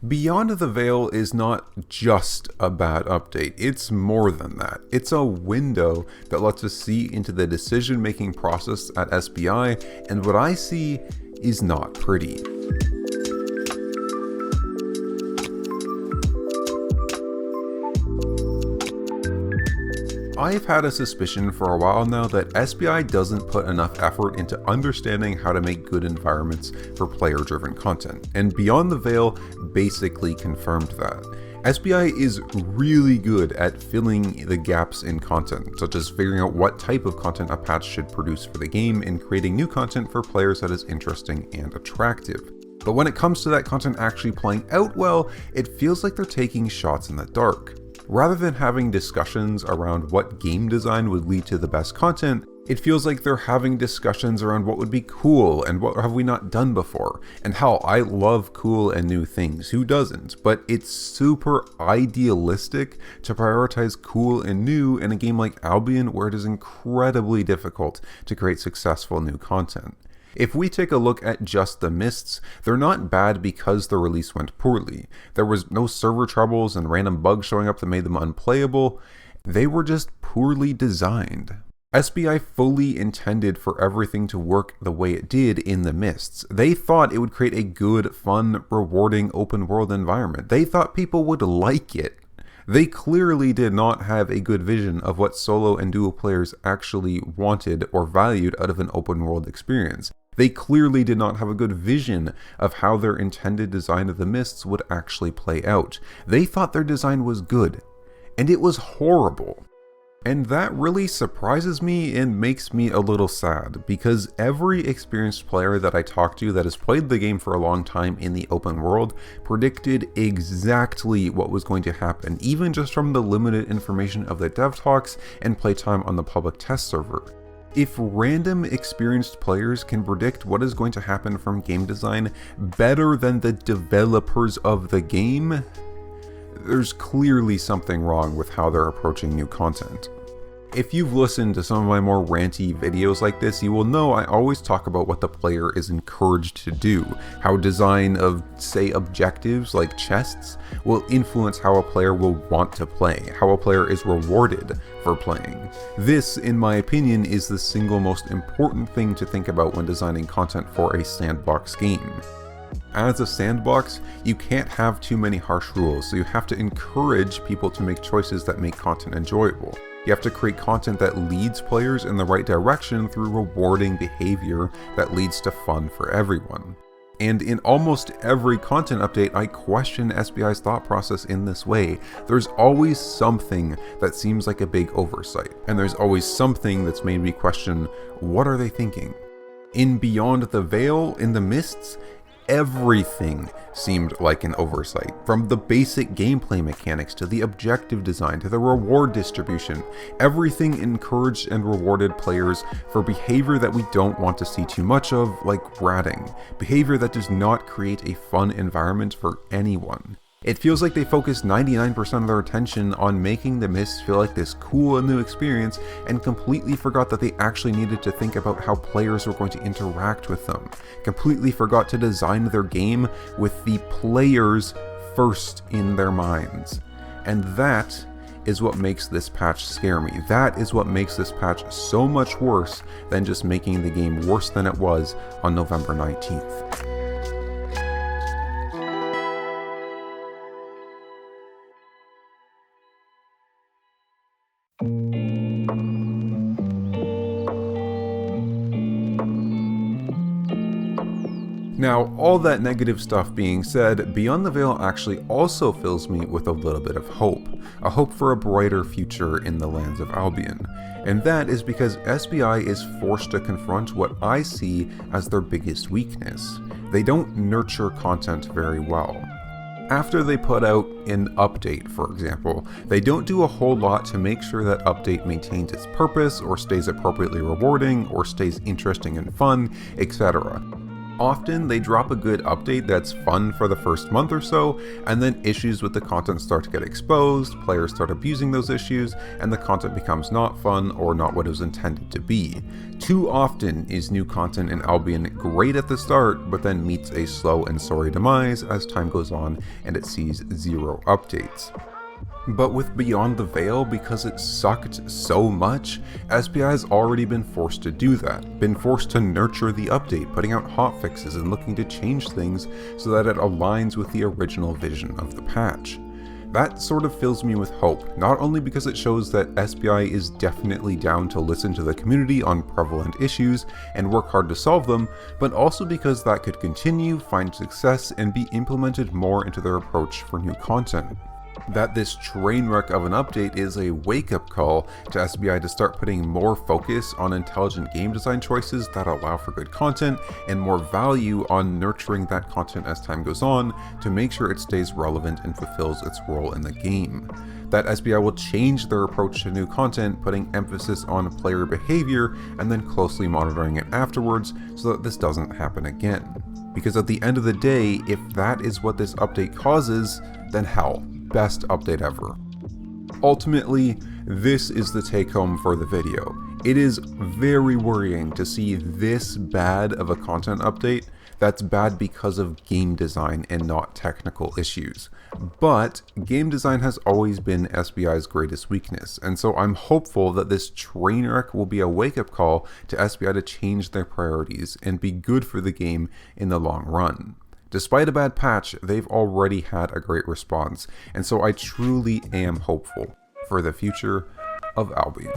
Beyond the Veil is not just a bad update, it's more than that. It's a window that lets us see into the decision-making process at SBI, and what I see is not pretty. I've had a suspicion for a while now that SBI doesn't put enough effort into understanding how to make good environments for player-driven content, and Beyond the Veil basically confirmed that. SBI is really good at filling the gaps in content, such as figuring out what type of content a patch should produce for the game and creating new content for players that is interesting and attractive. But when it comes to that content actually playing out well, it feels like they're taking shots in the dark. Rather than having discussions around what game design would lead to the best content, it feels like they're having discussions around what would be cool and what have we not done before. And hell, I love cool and new things, who doesn't? But it's super idealistic to prioritize cool and new in a game like Albion, where it is incredibly difficult to create successful new content. If we take a look at just the Mists, they're not bad because the release went poorly. There was no server troubles and random bugs showing up that made them unplayable. They were just poorly designed. SBI fully intended for everything to work the way it did in the Mists. They thought it would create a good, fun, rewarding open world environment. They thought people would like it. They clearly did not have a good vision of what solo and duo players actually wanted or valued out of an open world experience. They clearly did not have a good vision of how their intended design of the Mists would actually play out. They thought their design was good, and it was horrible. And that really surprises me and makes me a little sad, because every experienced player that I talked to that has played the game for a long time in the open world predicted exactly what was going to happen, even just from the limited information of the dev talks and playtime on the public test server. If random experienced players can predict what is going to happen from game design better than the developers of the game, there's clearly something wrong with how they're approaching new content. If you've listened to some of my more ranty videos like this, you will know I always talk about what the player is encouraged to do, how design of, say, objectives like chests will influence how a player will want to play, how a player is rewarded for playing. This, in my opinion, is the single most important thing to think about when designing content for a sandbox game. As a sandbox, you can't have too many harsh rules, so you have to encourage people to make choices that make content enjoyable. You have to create content that leads players in the right direction through rewarding behavior that leads to fun for everyone. And in almost every content update, I question SBI's thought process in this way. There's always something that seems like a big oversight, and there's always something that's made me question, what are they thinking? In Beyond the Veil, in the Mists, everything seemed like an oversight. From the basic gameplay mechanics to the objective design to the reward distribution, everything encouraged and rewarded players for behavior that we don't want to see too much of, like ratting, behavior that does not create a fun environment for anyone. It feels like they focused 99% of their attention on making the Mists feel like this cool and new experience and completely forgot that they actually needed to think about how players were going to interact with them. Completely forgot to design their game with the players first in their minds. And that is what makes this patch scare me. That is what makes this patch so much worse than just making the game worse than it was on November 19th. Now, all that negative stuff being said, Beyond the Veil actually also fills me with a little bit of hope. A hope for a brighter future in the lands of Albion. And that is because SBI is forced to confront what I see as their biggest weakness. They don't nurture content very well. After they put out an update, for example, they don't do a whole lot to make sure that update maintains its purpose, or stays appropriately rewarding, or stays interesting and fun, etc. Often they drop a good update that's fun for the first month or so, and then issues with the content start to get exposed, players start abusing those issues, and the content becomes not fun or not what it was intended to be. Too often is new content in Albion great at the start, but then meets a slow and sorry demise as time goes on and it sees zero updates. But with Beyond the Veil, because it sucked so much, SBI has already been forced to do that, been forced to nurture the update, putting out hotfixes and looking to change things so that it aligns with the original vision of the patch. That sort of fills me with hope, not only because it shows that SBI is definitely down to listen to the community on prevalent issues and work hard to solve them, but also because that could continue, find success, and be implemented more into their approach for new content. That this train wreck of an update is a wake-up call to SBI to start putting more focus on intelligent game design choices that allow for good content, and more value on nurturing that content as time goes on to make sure it stays relevant and fulfills its role in the game. That SBI will change their approach to new content, putting emphasis on player behavior and then closely monitoring it afterwards so that this doesn't happen again. Because at the end of the day, if that is what this update causes, then hell, best update ever. Ultimately, this is the take home for the video. It is very worrying to see this bad of a content update that's bad because of game design and not technical issues. But game design has always been SBI's greatest weakness, and so I'm hopeful that this train wreck will be a wake-up call to SBI to change their priorities and be good for the game in the long run. Despite a bad patch, they've already had a great response, and so I truly am hopeful for the future of Albion.